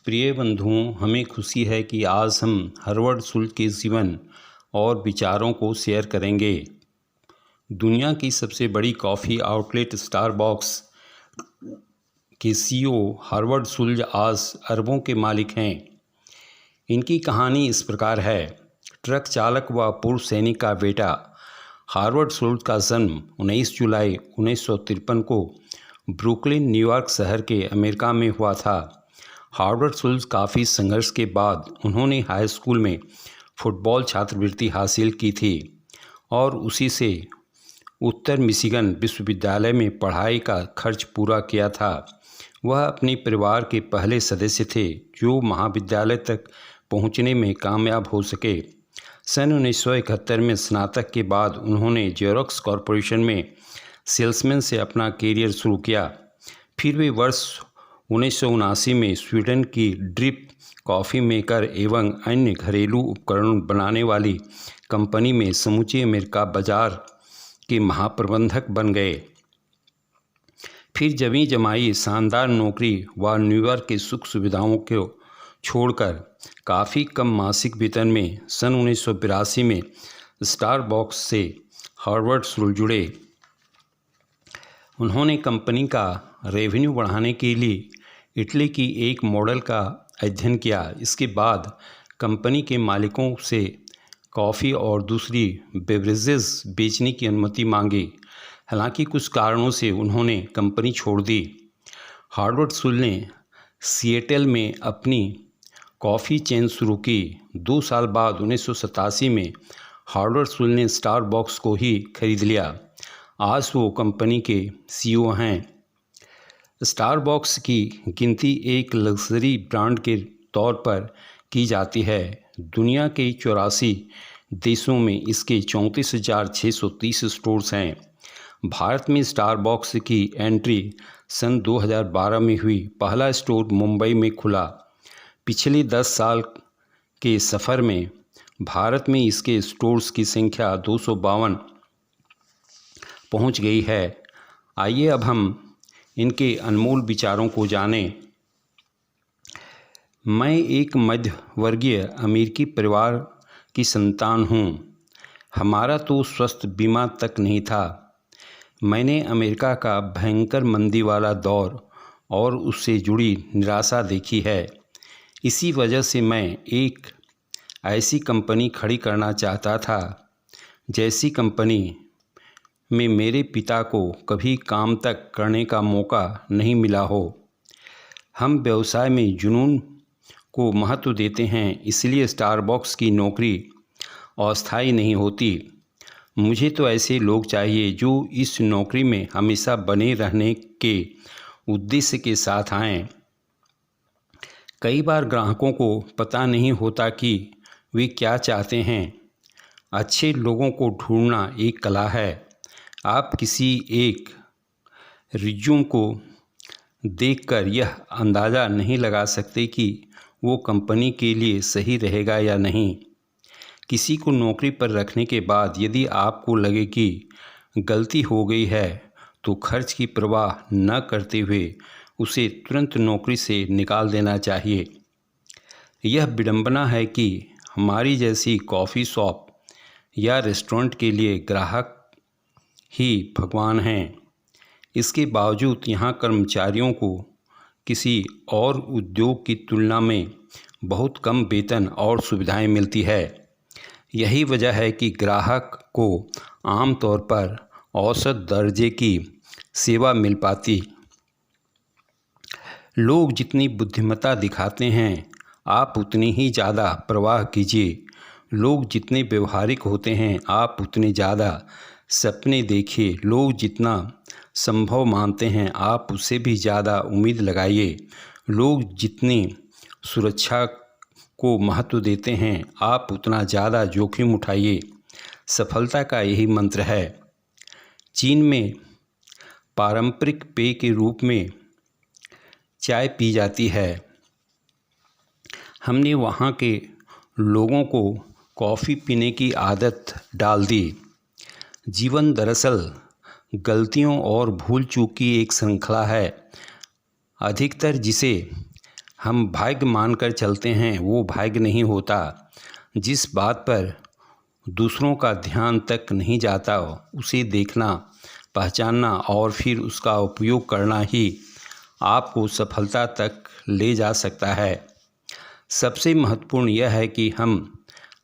प्रिय बंधुओं, हमें खुशी है कि आज हम हर्बर्ट शुल्ट्ज के जीवन और विचारों को शेयर करेंगे। दुनिया की सबसे बड़ी कॉफ़ी आउटलेट स्टारबक्स के सीईओ हर्बर्ट शुल्ट्ज आज अरबों के मालिक हैं। इनकी कहानी इस प्रकार है। ट्रक चालक व पूर्व सैनिक का बेटा हर्बर्ट शुल्ट्ज का जन्म 19 जुलाई 1953 को ब्रुकलिन, न्यूयॉर्क शहर के अमेरिका में हुआ था। हर्बर्ट शुल्ट्ज काफ़ी संघर्ष के बाद उन्होंने हाई स्कूल में फुटबॉल छात्रवृत्ति हासिल की थी और उसी से उत्तर मिशिगन विश्वविद्यालय में पढ़ाई का खर्च पूरा किया था। वह अपने परिवार के पहले सदस्य थे जो महाविद्यालय तक पहुंचने में कामयाब हो सके। सन 1971 में स्नातक के बाद उन्होंने जेरोक्स कॉरपोरेशन में सेल्समैन से अपना करियर शुरू किया। फिर वे वर्ष 1979 में स्वीडन की ड्रिप कॉफ़ी मेकर एवं अन्य घरेलू उपकरण बनाने वाली कंपनी में समूचे अमेरिका बाजार के महाप्रबंधक बन गए। फिर जमी जमाई शानदार नौकरी व न्यूयॉर्क की सुख सुविधाओं को छोड़कर काफ़ी कम मासिक वेतन में सन 1982 में स्टारबक्स से हर्बर्ट शुल्ट्ज जुड़े। उन्होंने कंपनी का रेवेन्यू बढ़ाने के लिए इटली की एक मॉडल का अध्ययन किया। इसके बाद कंपनी के मालिकों से कॉफ़ी और दूसरी बेवरेजेस बेचने की अनुमति मांगी। हालांकि कुछ कारणों से उन्होंने कंपनी छोड़ दी। हर्बर्ट शुल्ट्ज ने सिएटल में अपनी कॉफ़ी चेन शुरू की। 2 साल बाद 1987 में हर्बर्ट शुल्ट्ज ने स्टारबक्स को ही खरीद लिया। आज वो कंपनी के सीईओ हैं। स्टारबक्स की गिनती एक लग्जरी ब्रांड के तौर पर की जाती है। दुनिया के 84 देशों में इसके 34,630 स्टोर्स हैं। भारत में स्टारबक्स की एंट्री सन 2012 में हुई। पहला स्टोर मुंबई में खुला। पिछले 10 साल के सफ़र में भारत में इसके स्टोर्स की संख्या 252 पहुंच गई है। आइए अब हम इनके अनमोल विचारों को जानें। मैं एक मध्यवर्गीय अमेरिकी परिवार की संतान हूँ। हमारा तो स्वास्थ्य बीमा तक नहीं था। मैंने अमेरिका का भयंकर मंदी वाला दौर और उससे जुड़ी निराशा देखी है। इसी वजह से मैं एक ऐसी कंपनी खड़ी करना चाहता था जैसी कंपनी में मेरे पिता को कभी काम तक करने का मौका नहीं मिला हो। हम व्यवसाय में जुनून को महत्व देते हैं, इसलिए स्टारबक्स की नौकरी अस्थायी नहीं होती। मुझे तो ऐसे लोग चाहिए जो इस नौकरी में हमेशा बने रहने के उद्देश्य के साथ आएं। कई बार ग्राहकों को पता नहीं होता कि वे क्या चाहते हैं। अच्छे लोगों को ढूंढना एक कला है। आप किसी एक रिज्यूम को देखकर यह अंदाज़ा नहीं लगा सकते कि वो कंपनी के लिए सही रहेगा या नहीं। किसी को नौकरी पर रखने के बाद यदि आपको लगे कि गलती हो गई है तो खर्च की परवाह न करते हुए उसे तुरंत नौकरी से निकाल देना चाहिए। यह विडंबना है कि हमारी जैसी कॉफ़ी शॉप या रेस्टोरेंट के लिए ग्राहक ही भगवान हैं। इसके बावजूद यहाँ कर्मचारियों को किसी और उद्योग की तुलना में बहुत कम वेतन और सुविधाएं मिलती है। यही वजह है कि ग्राहक को आमतौर पर औसत दर्जे की सेवा मिल पाती। लोग जितनी बुद्धिमत्ता दिखाते हैं आप उतनी ही ज़्यादा परवाह कीजिए। लोग जितने व्यवहारिक होते हैं आप उतने ज़्यादा सपने देखिए। लोग जितना संभव मानते हैं आप उससे भी ज़्यादा उम्मीद लगाइए। लोग जितनी सुरक्षा को महत्व देते हैं आप उतना ज़्यादा जोखिम उठाइए। सफलता का यही मंत्र है। चीन में पारंपरिक पेय के रूप में चाय पी जाती है। हमने वहाँ के लोगों को कॉफ़ी पीने की आदत डाल दी। जीवन दरअसल गलतियों और भूल चूक की एक श्रृंखला है। अधिकतर जिसे हम भाग्य मानकर चलते हैं वो भाग्य नहीं होता। जिस बात पर दूसरों का ध्यान तक नहीं जाता उसे देखना, पहचानना और फिर उसका उपयोग करना ही आपको सफलता तक ले जा सकता है। सबसे महत्वपूर्ण यह है कि हम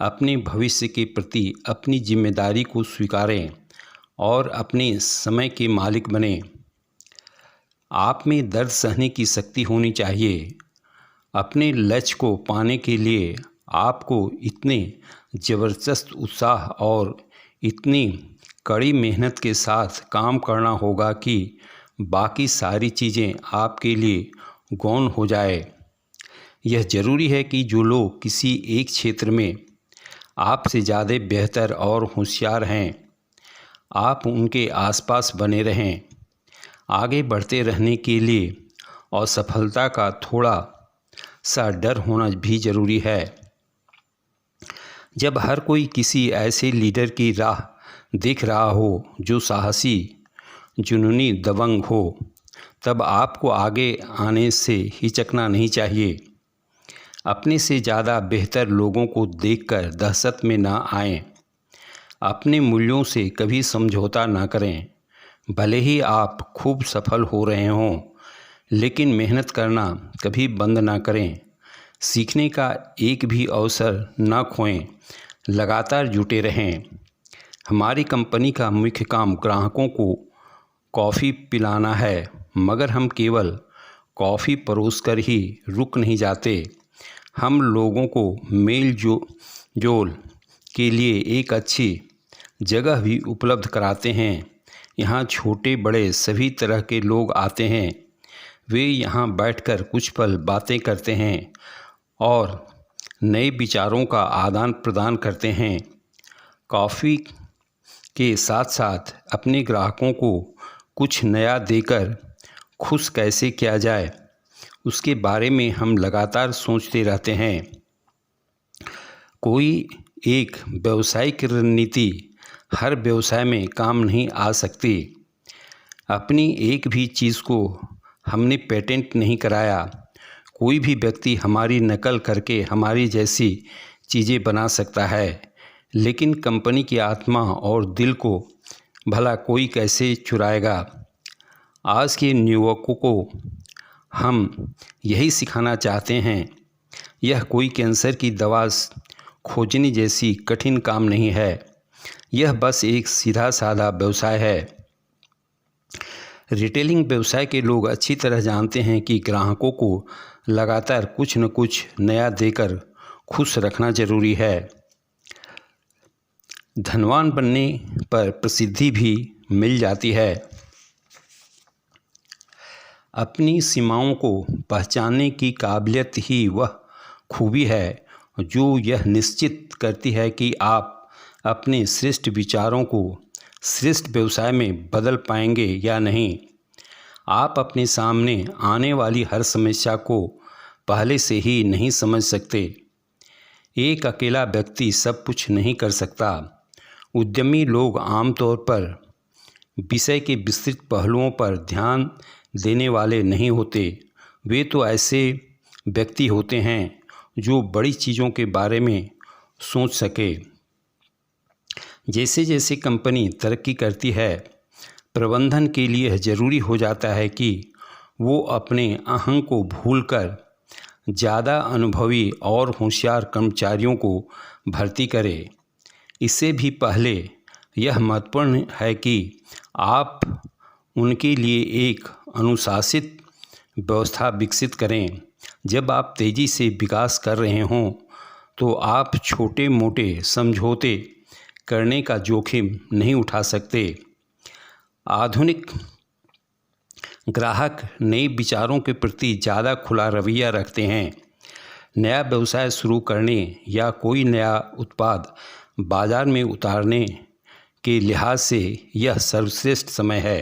अपने भविष्य के प्रति अपनी जिम्मेदारी को स्वीकारें और अपने समय के मालिक बनें। आप में दर्द सहने की शक्ति होनी चाहिए। अपने लक्ष्य को पाने के लिए आपको इतने ज़बरदस्त उत्साह और इतनी कड़ी मेहनत के साथ काम करना होगा कि बाकी सारी चीज़ें आपके लिए गौण हो जाए। यह ज़रूरी है कि जो लोग किसी एक क्षेत्र में आपसे ज़्यादा बेहतर और होशियार हैं, आप उनके आसपास बने रहें। आगे बढ़ते रहने के लिए और सफलता का थोड़ा सा डर होना भी ज़रूरी है। जब हर कोई किसी ऐसे लीडर की राह देख रहा हो जो साहसी, जुनूनी, दबंग हो, तब आपको आगे आने से हिचकना नहीं चाहिए। अपने से ज़्यादा बेहतर लोगों को देखकर दहशत में ना आएं। अपने मूल्यों से कभी समझौता ना करें। भले ही आप खूब सफल हो रहे हों, लेकिन मेहनत करना कभी बंद ना करें। सीखने का एक भी अवसर ना खोएं, लगातार जुटे रहें। हमारी कंपनी का मुख्य काम ग्राहकों को कॉफ़ी पिलाना है, मगर हम केवल कॉफ़ी परोसकर ही रुक नहीं जाते। हम लोगों को मेल जोल के लिए एक अच्छी जगह भी उपलब्ध कराते हैं। यहाँ छोटे बड़े सभी तरह के लोग आते हैं। वे यहाँ बैठकर कुछ पल बातें करते हैं और नए विचारों का आदान प्रदान करते हैं। कॉफ़ी के साथ साथ अपने ग्राहकों को कुछ नया देकर खुश कैसे किया जाए, उसके बारे में हम लगातार सोचते रहते हैं। कोई एक व्यावसायिक रणनीति हर व्यवसाय में काम नहीं आ सकती। अपनी एक भी चीज़ को हमने पेटेंट नहीं कराया। कोई भी व्यक्ति हमारी नकल करके हमारी जैसी चीज़ें बना सकता है, लेकिन कंपनी की आत्मा और दिल को भला कोई कैसे चुराएगा। आज के युवकों को हम यही सिखाना चाहते हैं। यह कोई कैंसर की दवा खोजने जैसी कठिन काम नहीं है। यह बस एक सीधा साधा व्यवसाय है। रिटेलिंग व्यवसाय के लोग अच्छी तरह जानते हैं कि ग्राहकों को लगातार कुछ न कुछ नया देकर खुश रखना जरूरी है। धनवान बनने पर प्रसिद्धि भी मिल जाती है। अपनी सीमाओं को पहचानने की काबिलियत ही वह खूबी है जो यह निश्चित करती है कि आप अपने श्रेष्ठ विचारों को श्रेष्ठ व्यवसाय में बदल पाएंगे या नहीं। आप अपने सामने आने वाली हर समस्या को पहले से ही नहीं समझ सकते। एक अकेला व्यक्ति सब कुछ नहीं कर सकता। उद्यमी लोग आमतौर पर विषय के विस्तृत पहलुओं पर ध्यान देने वाले नहीं होते। वे तो ऐसे व्यक्ति होते हैं जो बड़ी चीज़ों के बारे में सोच सके। जैसे जैसे कंपनी तरक्की करती है, प्रबंधन के लिए यह ज़रूरी हो जाता है कि वो अपने अहं को भूलकर ज़्यादा अनुभवी और होशियार कर्मचारियों को भर्ती करे। इससे भी पहले यह महत्वपूर्ण है कि आप उनके लिए एक अनुशासित व्यवस्था विकसित करें। जब आप तेज़ी से विकास कर रहे हों तो आप छोटे मोटे समझौते करने का जोखिम नहीं उठा सकते। आधुनिक ग्राहक नए विचारों के प्रति ज़्यादा खुला रवैया रखते हैं। नया व्यवसाय शुरू करने या कोई नया उत्पाद बाज़ार में उतारने के लिहाज से यह सर्वश्रेष्ठ समय है,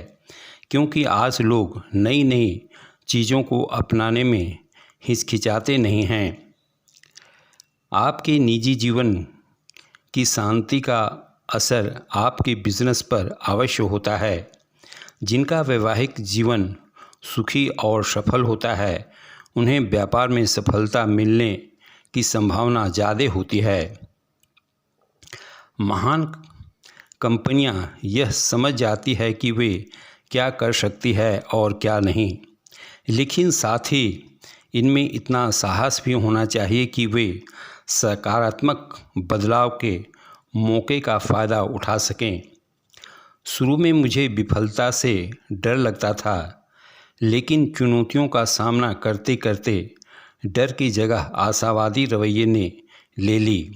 क्योंकि आज लोग नई नई चीज़ों को अपनाने में हिचकिचाते नहीं हैं। आपके निजी जीवन की शांति का असर आपके बिजनेस पर अवश्य होता है। जिनका वैवाहिक जीवन सुखी और सफल होता है उन्हें व्यापार में सफलता मिलने की संभावना ज़्यादा होती है। महान कंपनियां यह समझ जाती है कि वे क्या कर सकती है और क्या नहीं, लेकिन साथ ही इनमें इतना साहस भी होना चाहिए कि वे सकारात्मक बदलाव के मौके का फ़ायदा उठा सकें। शुरू में मुझे विफलता से डर लगता था, लेकिन चुनौतियों का सामना करते करते डर की जगह आशावादी रवैये ने ले ली।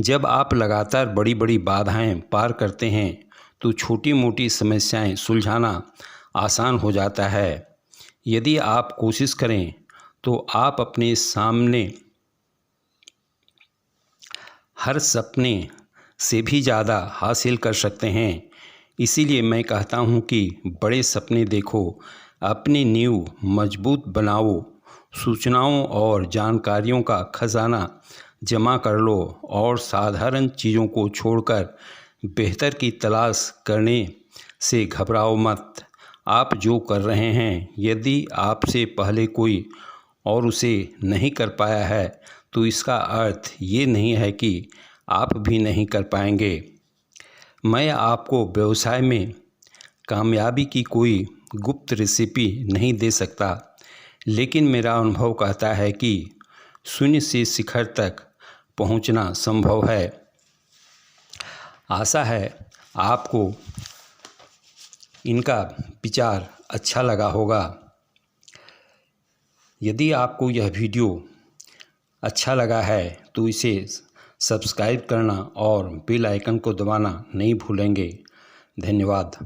जब आप लगातार बड़ी बड़ी बाधाएं पार करते हैं तो छोटी मोटी समस्याएं सुलझाना आसान हो जाता है। यदि आप कोशिश करें तो आप अपने सामने हर सपने से भी ज़्यादा हासिल कर सकते हैं। इसीलिए मैं कहता हूं कि बड़े सपने देखो, अपनी नींव मजबूत बनाओ, सूचनाओं और जानकारियों का खजाना जमा कर लो और साधारण चीज़ों को छोड़कर बेहतर की तलाश करने से घबराओ मत। आप जो कर रहे हैं, यदि आपसे पहले कोई और उसे नहीं कर पाया है तो इसका अर्थ ये नहीं है कि आप भी नहीं कर पाएंगे। मैं आपको व्यवसाय में कामयाबी की कोई गुप्त रेसिपी नहीं दे सकता, लेकिन मेरा अनुभव कहता है कि शून्य से शिखर तक पहुंचना संभव है। आशा है आपको इनका विचार अच्छा लगा होगा। यदि आपको यह वीडियो अच्छा लगा है तो इसे सब्सक्राइब करना और बेल आइकन को दबाना नहीं भूलेंगे। धन्यवाद।